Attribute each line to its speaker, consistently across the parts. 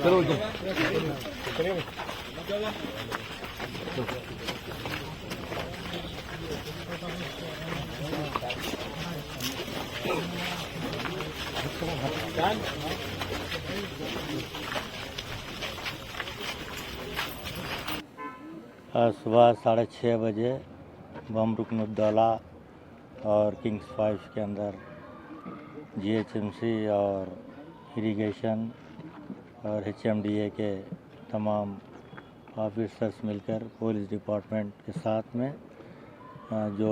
Speaker 1: सुबह 6:30 बजे बम रुकनुद्दौला और किंग्स 5 के अंदर GHMC और इरिगेशन और HMDA के तमाम ऑफिसर्स मिलकर पुलिस डिपार्टमेंट के साथ में जो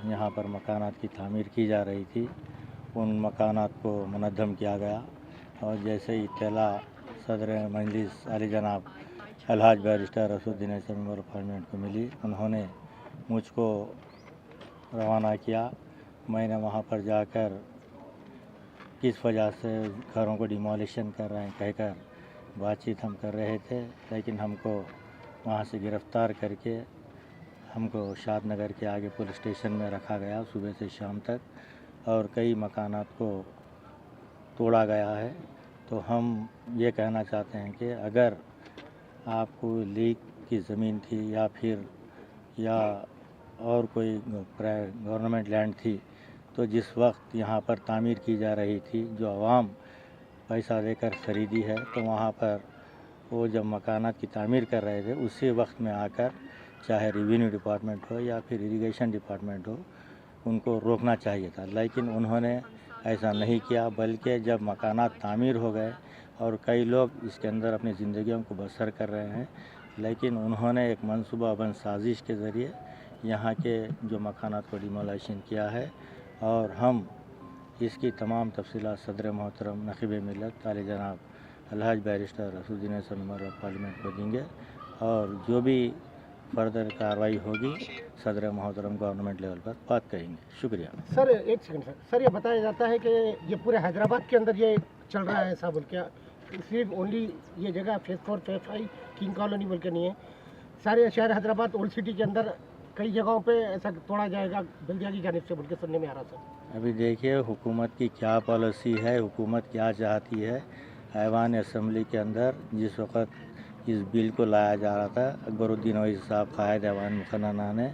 Speaker 1: यहाँ पर मकानात की तामीर की जा रही थी उन मकानात को मुनद्दम किया गया। और जैसे ही इत्तला सदर मजलिस आली जनाब अलहाज barrister Asaduddin member of parliament को मिली, उन्होंने मुझको रवाना किया। मैंने वहाँ पर जाकर किस वजह से घरों को डिमोलिशन कर रहे हैं कहकर बातचीत हम कर रहे थे, लेकिन हमको वहाँ से गिरफ़्तार करके हमको शादनगर के आगे पुलिस स्टेशन में रखा गया सुबह से शाम तक, और कई मकानात को तोड़ा गया है। तो हम ये कहना चाहते हैं कि अगर आपको लीक की ज़मीन थी या और कोई गवर्नमेंट लैंड थी, तो जिस वक्त यहाँ पर तामीर की जा रही थी जो आवाम पैसा देकर ख़रीदी है, तो वहाँ पर वो जब मकानात की तामीर कर रहे थे उसी वक्त में आकर चाहे रेवेन्यू डिपार्टमेंट हो या फिर इरिगेशन डिपार्टमेंट हो उनको रोकना चाहिए था, लेकिन उन्होंने ऐसा नहीं किया। बल्कि जब मकानात तामीर हो गए और कई लोग इसके अंदर अपनी ज़िंदगियों को बसर कर रहे हैं, लेकिन उन्होंने एक मनसूबाबंद साजिश के ज़रिए यहाँ के जो मकानात को डिमोलिशन किया है। और हम इसकी तमाम तफसीलात सदर मोहतरम नक़ीब मिल्लत आले जनाब अलहाज barrister Asaduddin member of parliament को देंगे, और जो भी फर्दर कार्रवाई होगी सदर मोहतरम गवर्नमेंट लेवल पर बात करेंगे। शुक्रिया।
Speaker 2: सर एक सेकंड सर, ये बताया जाता है कि ये पूरे हैदराबाद के अंदर ये चल रहा है ऐसा बोल के, सिर्फ ओनली ये जगह फेज 4 फेज 5 किंग कॉलोनी बोल के नहीं है, सारे शहर हैदराबाद ओल्ड सिटी के अंदर कई जगहों पे ऐसा तोड़ा जाएगा बल्दिया की जानिब से बोल के सुनने में आ रहा था।
Speaker 1: अभी देखिए हुकूमत की क्या पॉलिसी है, हुकूमत क्या चाहती है। ऐवान असम्बली के अंदर जिस वक्त इस बिल को लाया जा रहा था, अकबरुद्दीन ओवैसी साहब कायद ऐवान मुखन्ना ने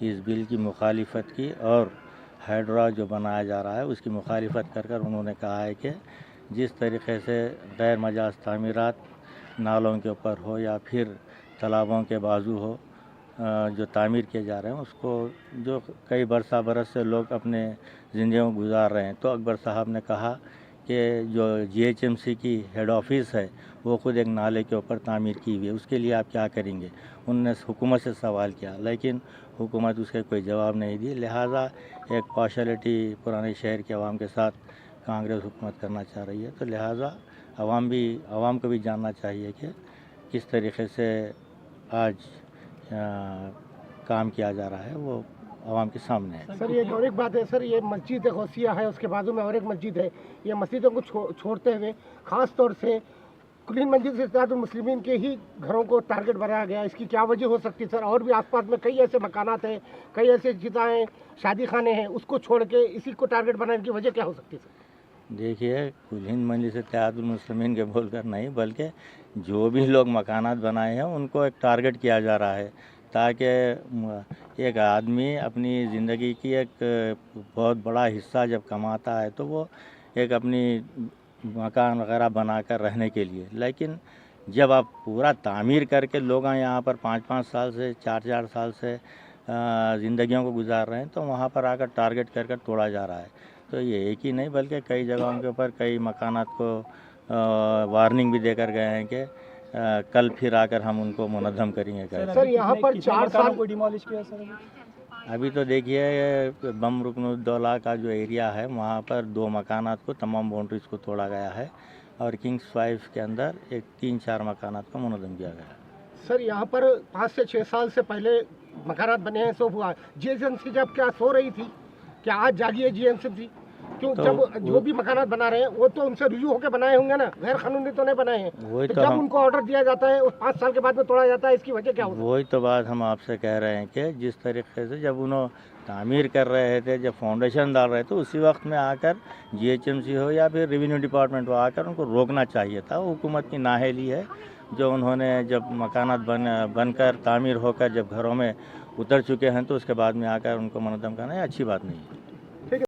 Speaker 1: इस बिल की मुखालिफत की और हाइड्रा जो बनाया जा रहा है उसकी मुखालिफत कर उन्होंने कहा है कि जिस तरीक़े से गैर मजाज तामीरात नालों के ऊपर हो या फिर तालाबों के बाजू हो जो तामीर किए जा रहे हैं, उसको जो कई बरस से लोग अपने ज़िंदगी में गुजार रहे हैं, तो अकबर साहब ने कहा कि जो GHMC की हेड ऑफिस है वो ख़ुद एक नाले के ऊपर तामीर की हुई है, उसके लिए आप क्या करेंगे। उन्होंने हुकूमत से सवाल किया, लेकिन हुकूमत उसके कोई जवाब नहीं दी। लिहाजा एक पार्शलिटी पुराने शहर के अवाम के साथ कांग्रेस हुकूमत करना चाह रही है, तो लिहाजा अवाम को भी जानना चाहिए कि किस तरीक़े से आज काम किया जा रहा है, वो आवाम के सामने है।
Speaker 2: सर ये और एक बात है सर, ये मस्जिद गौसिया है, उसके बाजू में और एक मस्जिद है, ये मस्जिदों को छोड़ते हुए ख़ास तौर से कुलीन मंजिल से इत्तेहादुल मुस्लिमीन के ही घरों को टारगेट बनाया गया, इसकी क्या वजह हो सकती है सर? और भी आसपास में कई ऐसे मकानात हैं, कई ऐसे जिताएँ शादी खाने हैं, उसको छोड़ के इसी को टारगेट बनाने की वजह क्या हो सकती है सर?
Speaker 1: देखिए कुलीन मंजिल से इत्तेहादुल मुस्लिमीन के बोल कर नहीं, बल्कि जो भी लोग मकानात बनाए हैं उनको एक टारगेट किया जा रहा है, ताकि एक आदमी अपनी ज़िंदगी की एक बहुत बड़ा हिस्सा जब कमाता है तो वो एक अपनी मकान वगैरह बनाकर रहने के लिए, लेकिन जब आप पूरा तामीर करके लोग यहाँ पर 5-5 साल से 4-4 साल से ज़िंदगियों को गुजार रहे हैं, तो वहाँ पर आकर टारगेट कर तोड़ा जा रहा है। तो ये एक ही नहीं बल्कि कई जगहों के ऊपर कई मकानात को वार्निंग भी देकर गए हैं कि कल फिर आकर हम उनको मुनद्दम करेंगे।
Speaker 2: सर यहाँ पर 4 साल को डिमोलिश किया सर?
Speaker 1: अभी तो देखिए बम रुकनुद्दौला का जो एरिया है वहाँ पर 2 मकानात को तमाम बाउंड्रीज को तोड़ा गया है, और किंग्स 5 के अंदर एक 3-4 मकानात को मुनद्दम किया गया है।
Speaker 2: सर यहाँ पर 5 से 6 साल से पहले मकानात बने हैं, सब हुआ। GHMC जब क्या सो रही थी, क्या आज जागी है GHMC? क्यों
Speaker 1: तो
Speaker 2: जब जो भी मकानात बना रहे हैं वो तो उनसे रुजू होकर बनाए होंगे ना, गैर कानूनी तो नहीं बनाए हैं।
Speaker 1: वही
Speaker 2: तो
Speaker 1: तो
Speaker 2: जब
Speaker 1: हम
Speaker 2: उनको ऑर्डर दिया जाता है उस 5 साल के बाद में तोड़ा जाता है, इसकी वजह क्या होती
Speaker 1: वही तो बात हम आपसे कह रहे हैं कि जिस तरीके से जब उन्होंने तामीर कर रहे थे, जब फाउंडेशन डाल रहे थे, उसी वक्त में आकर जीएचएमसी हो या फिर रेवेन्यू डिपार्टमेंट हो आकर उनको रोकना चाहिए था। वो हुकूमत की नाअहली है जो उन्होंने जब मकानात बनकर तामीर होकर जब घरों में उतर चुके हैं तो उसके बाद में आकर उनको मनहदम करना ये अच्छी बात नहीं है।
Speaker 2: ठीक है।